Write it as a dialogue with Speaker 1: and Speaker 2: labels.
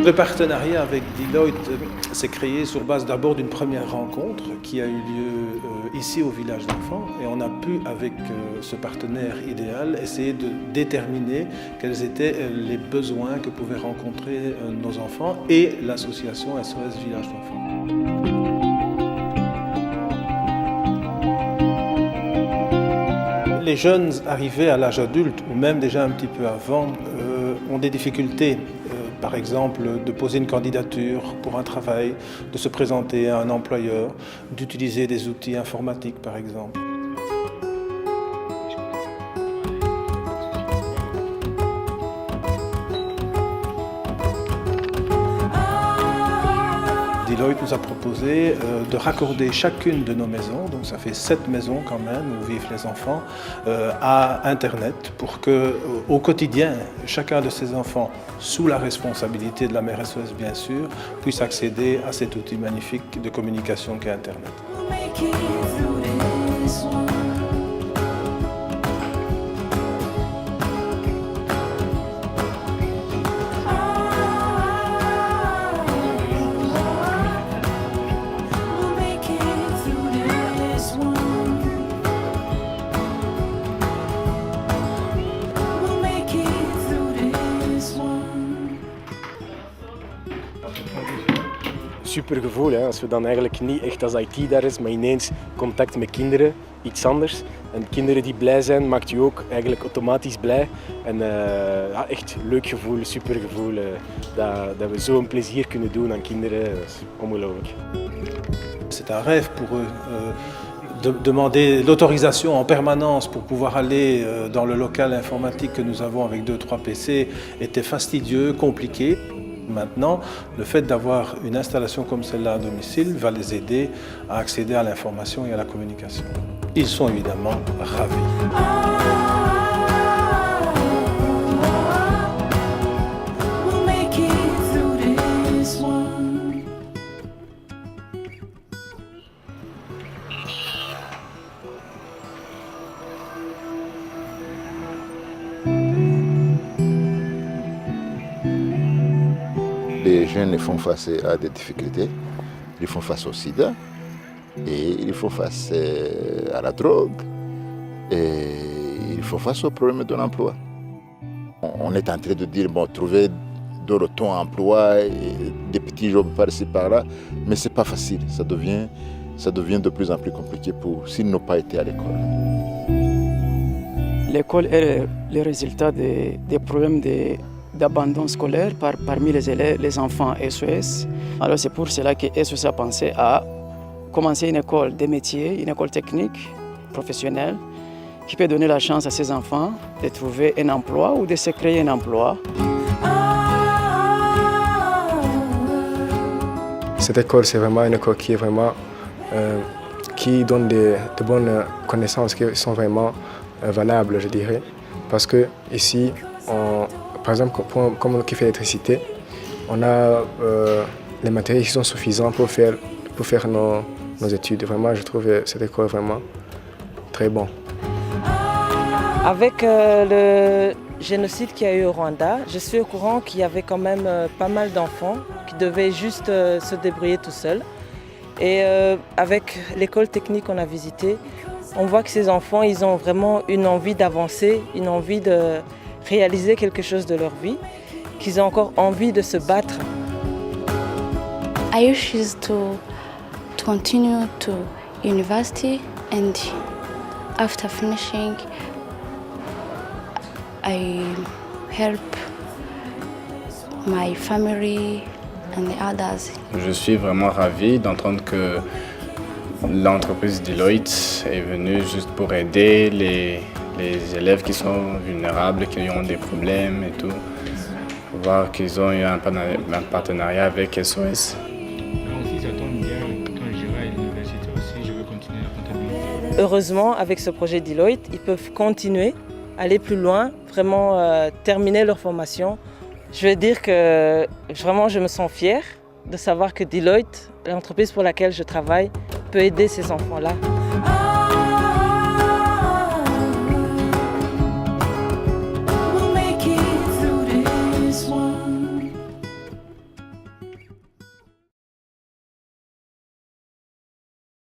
Speaker 1: Le partenariat avec Deloitte s'est créé sur base d'abord d'une première rencontre qui a eu lieu ici au village d'enfants et on a pu avec ce partenaire idéal essayer de déterminer quels étaient les besoins que pouvaient rencontrer nos enfants et l'association SOS Village d'enfants. Les jeunes arrivés à l'âge adulte ou même déjà un petit peu avant ont des difficultés. Par exemple, de poser une candidature pour un travail, de se présenter à un employeur, d'utiliser des outils informatiques par exemple. Deloitte nous a proposé de raccorder chacune de nos maisons, donc ça fait 7 maisons quand même où vivent les enfants, à Internet pour que, au quotidien, chacun de ces enfants, sous la responsabilité de la mère SOS bien sûr, puisse accéder à cet outil magnifique de communication qu'est Internet.
Speaker 2: Super gevoel, hè? Als we dan eigenlijk niet echt als IT daar is, maar ineens contact met kinderen, iets anders. En kinderen die blij zijn, maakt je ook eigenlijk automatisch blij. En ja, echt leuk gevoel, super gevoel. Dat we zo'n plezier kunnen doen aan kinderen, dat is ongelooflijk.
Speaker 1: C'est un rêve pour eux. De demander l'autorisation en permanence pour pouvoir aller dans le local informatique que nous avons avec 2-3 PC était fastidieux, compliqué. Maintenant, le fait d'avoir une installation comme celle-là à domicile va les aider à accéder à l'information et à la communication. Ils sont évidemment ravis.
Speaker 3: Les jeunes font face à des difficultés, ils font face au sida et ils font face à la drogue et ils font face au problème de l'emploi. On est en train de dire, bon, trouver de l'auto-emploi et des petits jobs par-ci par-là, mais ce n'est pas facile, ça devient de plus en plus compliqué s'ils n'ont pas été à l'école.
Speaker 4: L'école est le résultat des problèmes d'abandon scolaire parmi les élèves, les enfants SOS. Alors c'est pour cela que SOS a pensé à commencer une école de métiers, une école technique, professionnelle, qui peut donner la chance à ces enfants de trouver un emploi ou de se créer un emploi.
Speaker 2: Cette école, c'est vraiment une école qui est vraiment qui donne de bonnes connaissances qui sont vraiment valables, je dirais. Parce que ici, par exemple, comme on fait l'électricité, on a les matériaux qui sont suffisants pour faire nos études. Vraiment, je trouve cette école vraiment très bonne.
Speaker 5: Avec le génocide qu'il y a eu au Rwanda, je suis au courant qu'il y avait quand même pas mal d'enfants qui devaient juste se débrouiller tout seuls. Et avec l'école technique qu'on a visitée, on voit que ces enfants, ils ont vraiment une envie d'avancer, une envie de réaliser quelque chose de leur vie, qu'ils ont encore envie de se battre.
Speaker 6: I wish to continue to university and after finishing I help my family and the others.
Speaker 7: Je suis vraiment ravi d'entendre que l'entreprise Deloitte est venue juste pour aider les élèves qui sont vulnérables, qui ont des problèmes et tout. Voir qu'ils ont eu un partenariat avec SOS.
Speaker 8: Moi aussi, ça tombe bien. Quand j'irai à l'université aussi, je veux continuer la comptabilité.
Speaker 5: Heureusement, avec ce projet Deloitte, ils peuvent continuer aller plus loin, vraiment terminer leur formation. Je veux dire que vraiment je me sens fière de savoir que Deloitte, l'entreprise pour laquelle je travaille, peut aider ces enfants-là.